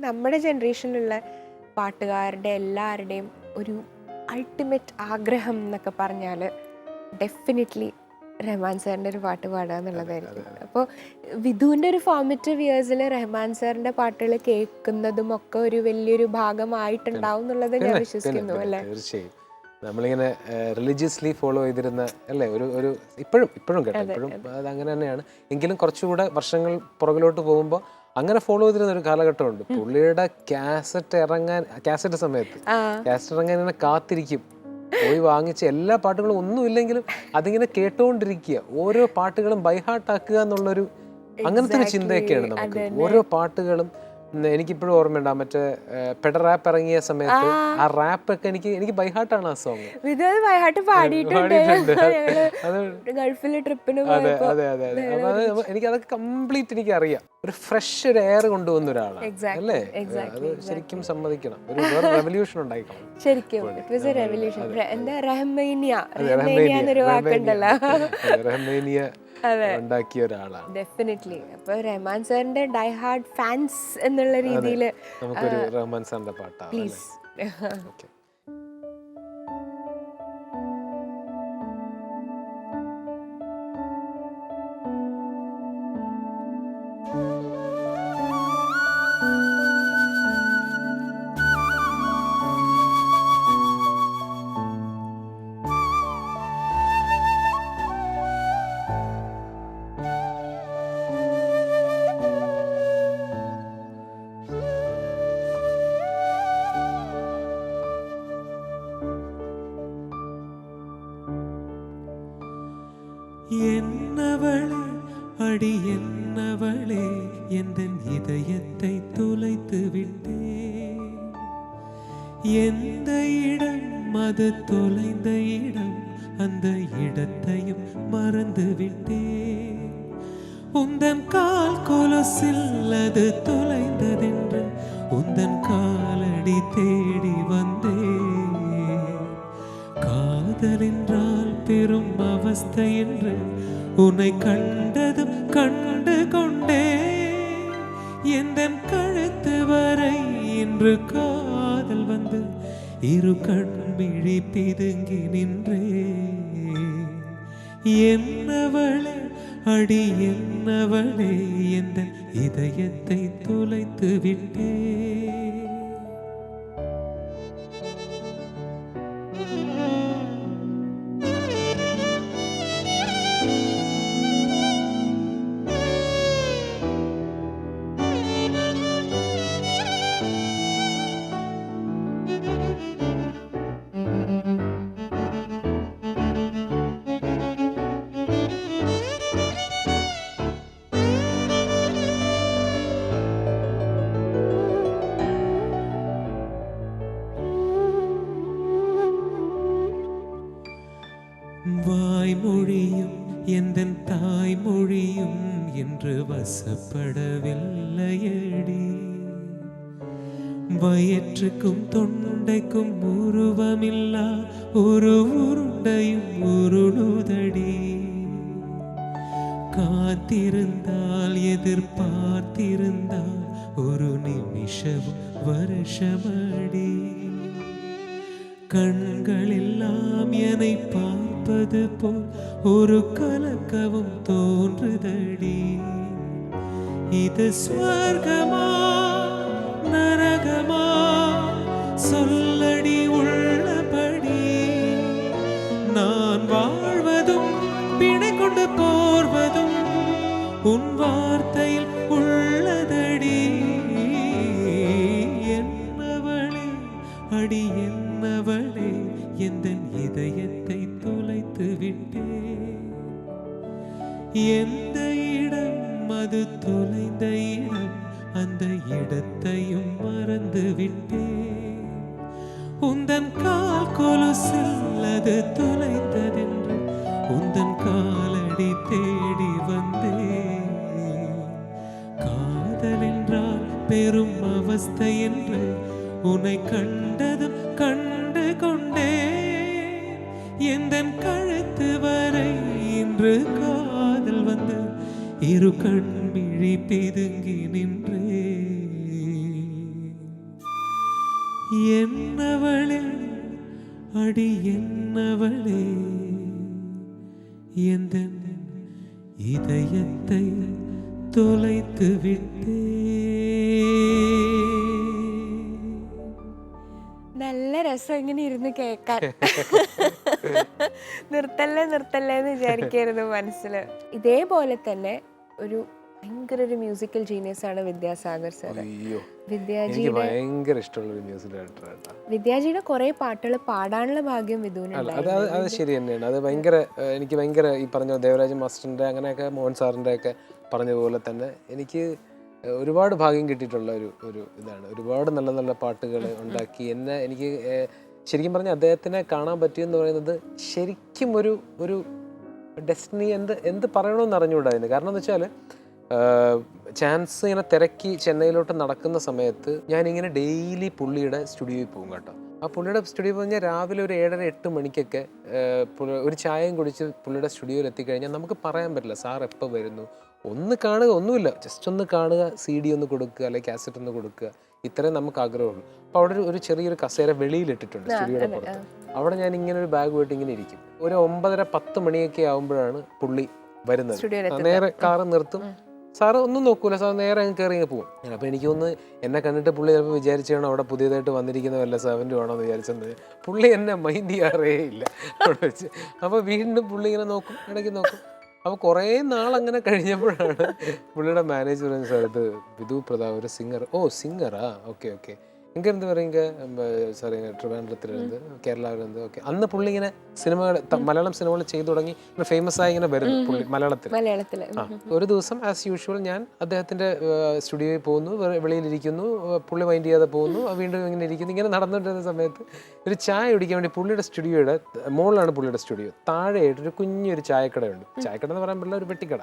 നമ്മുടെ ജനറേഷനിലുള്ള പാട്ടുകാരുടെ എല്ലാവരുടെയും ഒരു അൾട്ടിമേറ്റ് ആഗ്രഹം എന്നൊക്കെ പറഞ്ഞാൽ ഡെഫിനറ്റ്ലി റഹ്മാൻ സാറിൻ്റെ ഒരു പാട്ട് പാടുക എന്നുള്ളതായിരിക്കും. അപ്പോൾ വിധുവിൻ്റെ ഒരു ഫോർമേറ്റീവ് ഇയേഴ്സിൽ റഹ്മാൻ സാറിൻ്റെ പാട്ടുകൾ കേൾക്കുന്നതും ഒക്കെ ഒരു വലിയൊരു ഭാഗമായിട്ടുണ്ടാവും എന്നുള്ളത് ഞാൻ വിശ്വസിക്കുന്നു. അല്ലേ? തീർച്ചയായും. നമ്മളിങ്ങനെ റിലീജിയസ്ലി ഫോളോ ചെയ്തിരുന്ന അല്ലേ ഒരു ഇപ്പോഴും കേട്ടോ, ഇപ്പോഴും അത് അങ്ങനെ തന്നെയാണ്. എങ്കിലും കുറച്ചുകൂടെ വർഷങ്ങൾ പുറകിലോട്ട് പോകുമ്പോൾ അങ്ങനെ ഫോളോ ചെയ്തിരുന്ന ഒരു കാലഘട്ടമുണ്ട്. പുള്ളിയുടെ കാസറ്റ് സമയത്ത് കാസറ്റ് ഇറങ്ങാൻ ഇങ്ങനെ കാത്തിരിക്കും, പോയി വാങ്ങിച്ച എല്ലാ പാട്ടുകളും ഒന്നുമില്ലെങ്കിലും അതിങ്ങനെ കേട്ടുകൊണ്ടിരിക്കുക, ഓരോ പാട്ടുകളും ബൈഹാർട്ടാക്കുക എന്നുള്ളൊരു അങ്ങനത്തെ ഒരു ചിന്തയൊക്കെയാണ് നമുക്ക്. ഓരോ പാട്ടുകളും എനിക്കിപ്പോഴും ഓർമ്മയുണ്ട്. മറ്റേ പെഡ റാപ്പ് ഇറങ്ങിയ സമയത്ത് ആ റാപ്പ് ഒക്കെ എനിക്ക് ബൈഹാർട്ടാണ് ആ സോങ്. എനിക്കതൊക്കെ കംപ്ലീറ്റ് എനിക്ക് അറിയാം. ഒരു ഫ്രഷ് ഒരു എയർ കൊണ്ടുവന്ന ഒരാളാണ് അല്ലേ? അത് ശരിക്കും സമ്മതിക്കണം. ഒരു വേറെ റെവല്യൂഷൻ ഉണ്ടായിക്കണം ശരിക്കും. റഹ്മാനിയ ഉണ്ടാക്കിയ ഒരാളാണ് ഡെഫിനറ്റ്ലി. അപ്പൊ റഹ്മാൻ സാറിന്റെ ഡൈ ഹാർഡ് ഫാൻസ് എന്നുള്ള രീതിയിൽ നമുക്കൊരു റഹ്മാൻ സാറിന്റെ പാട്ടാണ് പ്ലീസ്. என்னவளே அடி என்னவளே எந்தன் இதயத்தை தொலைத்து விட்டேன். எந்த இடம் அது தொலைந்த இடம், அந்த இடத்தையும் மறந்து விட்டேன். உந்தன் கால் கொலுசில் அது தொலைந்ததென்று உந்தன் காலடி தேடி வந்தேன். காதல் என்றால் பெரும் அவஸ்தை என்று உன்னை கண்டதும் கண்டு கொண்டே. எந்தன் கழுத்து வரை இன்று காதல் வந்து இரு கண்விழி பிதுங்கி நின்றே. என்னவளே அடி என்னவளே எந்தன் இதயத்தை தொலைத்து விட்டே. வாய்மொழியும் எந்தன் தாய்மொழியும் என்று வசப்படவில்லையடி. வயிற்றுக்கும் தொண்டைக்கும் உருவமில்லா ஒரு உருண்டையும் உருளுதடி. காத்திருந்தால் எதிர்பார்த்திருந்தால் ஒரு நிமிஷம் வருஷமடி. கண்களெல்லாம் என்னை பார்ப்பது போல் ஒரு கலக்கவும் தோன்றுதடி. இது ஸ்வர்கமா நரகமா சொல்லடி உள்ளபடி. நான் வாழ்வதும் பிணை கொண்டு போர்வதும் உன் வார்த்தையில் உள்ளதடி. என்னவளே அடி என்னவளே எந்தன் இதயத்தை தொலைத்து விட்டே. எந்த இடம் அது தொலைந்த இடம், அந்த இடத்தையும் மறந்து விட்டே. உந்தன் கால் கொலுசில் அது தொலைந்ததென்று உந்தன் காலடி தேடி வந்தே. காதல் என்றால் பெரும் அவஸ்தை என்று உன்னை கண்டதும் கண்டு கொண்டே. எந்தன் கழுத்து வரை இன்று காதல் வந்து இரு கண் விழி பிதுங்கி நின்றே. എന്നവളെ അടി എന്നവളെ എന്തൻ இதயத்தை தொலைத்து விட்டே. നല്ല രസം ഇങ്ങനെ ഇരുന്ന് കേൾക്കാൻ. നിർത്തല്ലേ നിർത്തല്ലേ എന്ന് വിചാരിക്കായിരുന്നു മനസ്സിൽ. ഇതേപോലെ തന്നെ ഒരു ഭയങ്കര ഒരു മ്യൂസിക്കൽ ജീനിയസ് ആണ് വിദ്യാസാഗർ സാർ. അയ്യോ, എനിക്ക് വിദ്യാജിയുടെ ഭയങ്കര ഇഷ്ടമുള്ള ഒരു മ്യൂസിക് ഡയറക്ടറാണ്. വിദ്യാജിയുടെ കുറെ പാട്ടുകൾ പാടാനുള്ള ഭാഗ്യം അത് വിധുവിനുണ്ടായിരുന്നു. അത് ശരി തന്നെയാണ്. അത് ഭയങ്കര എനിക്ക് ഭയങ്കര ഈ പറഞ്ഞ ദേവരാജ മാസ്റ്ററിൻ്റെ അങ്ങനെയൊക്കെ മോഹൻ സാറിൻ്റെ ഒക്കെ പറഞ്ഞതുപോലെ തന്നെ എനിക്ക് ഒരുപാട് ഭാഗ്യം കിട്ടിയിട്ടുള്ള ഒരു ഇതാണ്. ഒരുപാട് നല്ല നല്ല പാട്ടുകൾ ഉണ്ടാക്കി എനിക്ക് ശരിക്കും പറഞ്ഞാൽ അദ്ദേഹത്തിനെ കാണാൻ പറ്റിയെന്ന് പറയുന്നത് ശരിക്കും ഒരു ഡെസ്റ്റിനി എന്ത് പറയണമെന്ന് അറിഞ്ഞുകൂടാ അതിന്. കാരണം എന്ന് വെച്ചാൽ ചാൻസ് ഇങ്ങനെ തിരക്കി ചെന്നൈയിലോട്ട് നടക്കുന്ന സമയത്ത് ഞാനിങ്ങനെ ഡെയിലി പുള്ളിയുടെ സ്റ്റുഡിയോയിൽ പോകും കേട്ടോ. ആ പുള്ളിയുടെ സ്റ്റുഡിയോ പറഞ്ഞാൽ രാവിലെ ഒരു 7:30-8 മണിക്കൊക്കെ ഒരു ചായയും കുടിച്ച് പുള്ളിയുടെ സ്റ്റുഡിയോയിൽ എത്തിക്കഴിഞ്ഞാൽ നമുക്ക് പറയാൻ പറ്റില്ല സാർ എപ്പോൾ വരുന്നു. ഒന്ന് കാണുക, ഒന്നുമില്ല, ജസ്റ്റ് ഒന്ന് കാണുക, CD ഒന്ന് കൊടുക്കുക അല്ലെങ്കിൽ കാസറ്റ് ഒന്ന് കൊടുക്കുക, ഇത്രയും നമുക്ക് ആഗ്രഹമുള്ളൂ. അപ്പോൾ അവിടെ ഒരു ചെറിയൊരു കസേര വെളിയിലിട്ടിട്ടുണ്ട് സ്റ്റുഡിയോയുടെ പുറത്ത്. അവിടെ ഞാൻ ഇങ്ങനെ ഒരു ബാഗ് പോയിട്ട് ഇങ്ങനെ ഇരിക്കും. ഒരു 9:30-10 മണിയൊക്കെ ആകുമ്പോഴാണ് പുള്ളി വരുന്നത്. നേരെ കാറ് നിർത്തും, സാറ് ഒന്നും നോക്കൂല, സാർ നേരെ അങ്ങ് കയറി പോകും. അപ്പോൾ എനിക്കൊന്ന് എന്നെ കണ്ടിട്ട് പുള്ളി ചിലപ്പോൾ വിചാരിച്ചാണ് അവിടെ പുതിയതായിട്ട് വന്നിരിക്കുന്ന വല്ല സെവൻറ്റും ആണോ എന്ന് വിചാരിച്ചത്. പുള്ളി എന്നെ മൈൻഡ് ചെയ്യാറേ ഇല്ല അവിടെ വെച്ച്. അപ്പോൾ വീണ്ടും പുള്ളി ഇങ്ങനെ നോക്കും, ഇടയ്ക്ക് നോക്കും. അപ്പോൾ കുറേ നാളങ്ങനെ കഴിഞ്ഞപ്പോഴാണ് പുള്ളിയുടെ മാനേജർ സ്ഥലത്ത് വിധു പ്രതാപ് ഒരു സിംഗർ. ഓ സിംഗറാ, ഓക്കെ ഓക്കെ, എങ്കിருந்து வரீங்க സാർ? ട്രിവാൻഡ്രത്തിലിരുന്ന് കേരളത്തിലിരുന്ന്. ഓക്കെ, അന്ന് പുള്ളി ഇങ്ങനെ സിനിമകൾ മലയാളം സിനിമകൾ ചെയ്തു തുടങ്ങി ഇങ്ങനെ ഫേമസ് ആയി ഇങ്ങനെ വരുന്നു പുള്ളി മലയാളത്തിൽ. ഒരു ദിവസം ആസ് യൂഷ്വൽ ഞാൻ അദ്ദേഹത്തിൻ്റെ സ്റ്റുഡിയോയിൽ പോകുന്നു, വെളിയിലിരിക്കുന്നു, പുള്ളി മൈൻഡ് ചെയ്യാതെ പോകുന്നു, വീണ്ടും ഇങ്ങനെ ഇരിക്കുന്നു. ഇങ്ങനെ നടന്നുകൊണ്ടിരുന്ന സമയത്ത് ഒരു ചായ കുടിക്കാൻ വേണ്ടി പുള്ളിയുടെ സ്റ്റുഡിയോയുടെ മുകളിലാണ് പുള്ളിയുടെ സ്റ്റുഡിയോ, താഴെയായിട്ട് ഒരു കുഞ്ഞൊരു ചായക്കടയുണ്ട്. ചായക്കട എന്ന് പറയാൻ പറ്റില്ല, ഒരു പെട്ടിക്കട.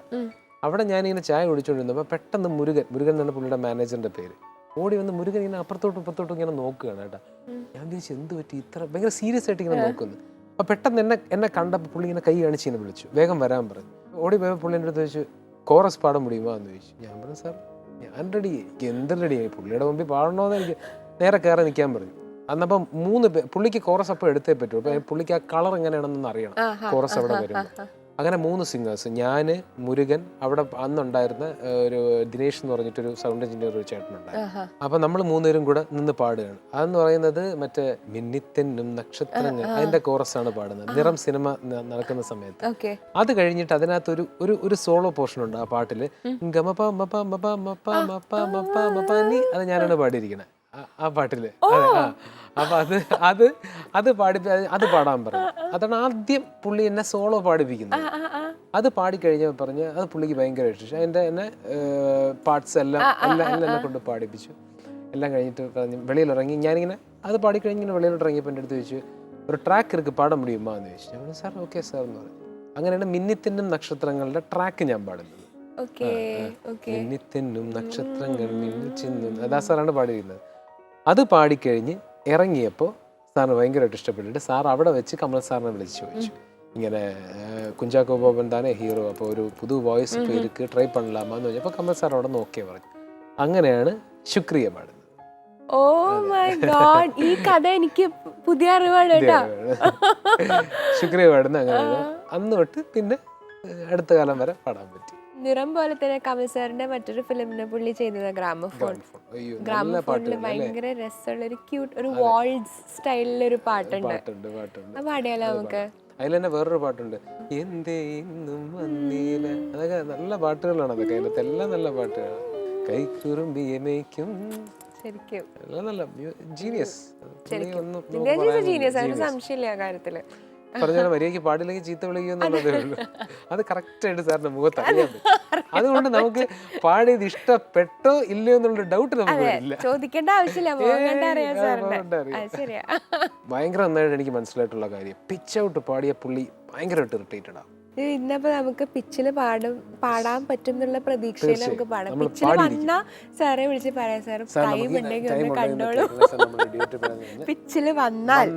അവിടെ ഞാനിങ്ങനെ ചായ കുടിച്ചുകൊണ്ടിരുന്നപ്പോൾ പെട്ടെന്ന് മുരുകൻ എന്നാണ് പുള്ളിയുടെ മാനേജറിൻ്റെ പേര്, ഓടി വന്ന് മുരുകൻ ഇങ്ങനെ അപ്പുറത്തോട്ടും ഇപ്പുറത്തോട്ടും ഇങ്ങനെ നോക്കുകയാണ് കേട്ടോ. ഞാൻ വിചാരിച്ചു എന്ത് പറ്റി ഇത്ര ഭയങ്കര സീരിയസ് ആയിട്ട് ഇങ്ങനെ നോക്കുന്നു. അപ്പോൾ പെട്ടെന്ന് എന്നെ കണ്ടപ്പോൾ പുള്ളി ഇങ്ങനെ കൈ കാണിച്ച് ഇങ്ങനെ വിളിച്ചു, വേഗം വരാൻ പറഞ്ഞു. ഓടി പോയപ്പോൾ പുള്ളി എൻ്റെ അടുത്ത് ചോദിച്ചു കോറസ് പാടാൻ മുടിയുമോ എന്ന് ചോദിച്ചു. ഞാൻ പറഞ്ഞു സാർ ഞാൻ റെഡി, എനിക്ക് എന്ത് റെഡിയായി, പുള്ളിയുടെ മുമ്പിൽ പാടണമെന്ന് എനിക്ക് നേരെ കയറി നിൽക്കാൻ പറഞ്ഞു. അന്നപ്പം 3 പേർ പുള്ളിക്ക് കോറസ് അപ്പോൾ എടുത്തേ പറ്റൂ. അപ്പോൾ പുള്ളിക്ക് ആ കളർ എങ്ങനെയാണെന്നൊന്ന് അറിയണം കോറസ് അവിടെ വരുമ്പോൾ. അങ്ങനെ 3 സിംഗേഴ്സ്, ഞാൻ, മുരുകൻ, അവിടെ അന്നുണ്ടായിരുന്ന ഒരു ദിനേഷ് എന്ന് പറഞ്ഞിട്ടൊരു സൗണ്ട് എഞ്ചിനീയർ ഒരു ചേട്ടനുണ്ടായിരുന്നു. അപ്പം നമ്മൾ 3 പേരും കൂടെ നിന്ന് പാടുകയാണ്. അതെന്ന് പറയുന്നത് മറ്റേ മിന്നിത്തെന്നും നക്ഷത്രങ്ങൾ അതിന്റെ കോറസാണ് പാടുന്നത്, നിറം സിനിമ നടക്കുന്ന സമയത്ത്. അത് കഴിഞ്ഞിട്ട് അതിനകത്ത് ഒരു സോളോ പോർഷൻ ഉണ്ട് ആ പാട്ടില്, അത് ഞാനാണ് പാടിയിരിക്കണേ ആ പാട്ടില്. അപ്പൊ അത് പാടാൻ പറഞ്ഞു. അതാണ് ആദ്യം പുള്ളി എന്നെ സോളോ പാടിപ്പിക്കുന്നത്. അത് പാടിക്കഴിഞ്ഞപ്പോൾ പറഞ്ഞ് അത് പുള്ളിക്ക് ഭയങ്കര ഇഷ്ടം. അതിൻ്റെ എന്നെ പാർട്സ് എല്ലാം എന്നെ കൊണ്ട് പാടിപ്പിച്ചു. എല്ലാം കഴിഞ്ഞിട്ട് പറഞ്ഞ് വെളിയിലിറങ്ങി. ഞാനിങ്ങനെ അത് പാടിക്കഴിഞ്ഞ് വെളിയിലോട്ട് ഇറങ്ങിയപ്പോൾ എൻ്റെ അടുത്ത് ചോദിച്ചു ഒരു ട്രാക്ക് ഇருக்கு പാട മുടിയുമോ എന്ന് ചോദിച്ചു. ഞാൻ പറഞ്ഞു സാർ ഓക്കെ സാർ എന്ന് പറഞ്ഞു. അങ്ങനെയാണ് മിന്നിത്തെന്നും നക്ഷത്രങ്ങളുടെ ട്രാക്ക് ഞാൻ പാടുന്നത്. മിന്നിത്തെന്നും നക്ഷത്രങ്ങൾ മിന്നിച്ചെന്നും അതാ സാറാണ് പാടിയിരുന്നത്. അത് പാടിക്കഴിഞ്ഞ് ഇറങ്ങിയപ്പോൾ സാറിന് ഭയങ്കരമായിട്ട് ഇഷ്ടപ്പെട്ടിട്ട് സാർ അവിടെ വെച്ച് കമൽ സാറിനെ വിളിച്ച് ചോദിച്ചു, ഇങ്ങനെ കുഞ്ചാക്കോ ബോബൻ താനേ ഹീറോ, അപ്പോൾ ഒരു പുതു വോയിസ് ഇപ്പോൾ ഇருக்கு ട്രൈ പണലാമാന്ന് ചോദിച്ചപ്പോൾ കമൽ സാർ അവിടെ നോക്കിയേ പറഞ്ഞു. അങ്ങനെയാണ് ശുക്രിയ പാടുന്നത്. ഓ മൈ ഗോഡ്, ഈ കഥ എനിക്ക് പുതിയ അറിവാണ് കേട്ടോ. ശുക്രിയ പാടുന്നത് അങ്ങനെയാണ്. അന്ന് തൊട്ട് പിന്നെ അടുത്ത കാലം വരെ പാടാൻ പറ്റി. നിറം പോലെ തന്നെ കമൽ സാറിന്റെ മറ്റൊരു ഫിലിമിന് പുള്ളി ചെയ്തത് ഗ്രാമഫോൺ. ഗ്രാമഫോണില് ഭയങ്കര രസമുള്ള ഒരു ക്യൂട്ട് ഒരു വാൾസ് സ്റ്റൈലിലൊരു പാട്ടുണ്ട്. അത് പാടിയാലോ നമുക്ക്? അതിൽ തന്നെ വേറൊരു പാട്ടുണ്ട്, എന്തേ ഇന്നും വന്നീല. അതൊക്കെ നല്ല പാട്ടുകളാണ്. അതൊക്കെ അതിനകത്ത് എല്ലാം നല്ല പാട്ടുകളാണ്. കൈക്കുറുമ്പിയമേക്കും ശരിക്കും നല്ല ജീനിയസ്. ജീനിയസ് ആണ്, സംശയമില്ല ആ കാര്യത്തില്. പറഞ്ഞാൽ മര്യാദയ്ക്ക് പാടില്ലെങ്കിൽ ചീത്ത വിളിക്കുന്നുള്ളതേ ഉള്ളൂ. അത് കറക്റ്റായിട്ട് സാറിന്റെ മുഖത്ത് അറിയാൻ പറ്റും. അതുകൊണ്ട് നമുക്ക് പാടിയത് ഇഷ്ടപ്പെട്ടോ ഇല്ലയോ എന്നുള്ളൊരു ഡൗട്ട് നമുക്ക് വരില്ല, ചോദിക്കേണ്ട ആവശ്യമില്ല. ഭയങ്കര നന്നായിട്ട് എനിക്ക് മനസ്സിലായിട്ടുള്ള കാര്യം, പിച്ച് ഔട്ട് പാടിയ പുള്ളി ഭയങ്കരമായിട്ട് ഇറിറ്റേറ്റഡ് ആവും. ഇന്നപ്പോ നമുക്ക് പിച്ചില് പാടാൻ പറ്റും എന്നുള്ള പ്രതീക്ഷയിൽ നമുക്ക് പാടാം. പിച്ചില് വന്നാ സാറെ വിളിച്ച് പറയാം, സാർ ടൈം ഉണ്ടെങ്കിൽ ഒന്ന് കണ്ടോളൂ. പിച്ചില് വന്നാൽ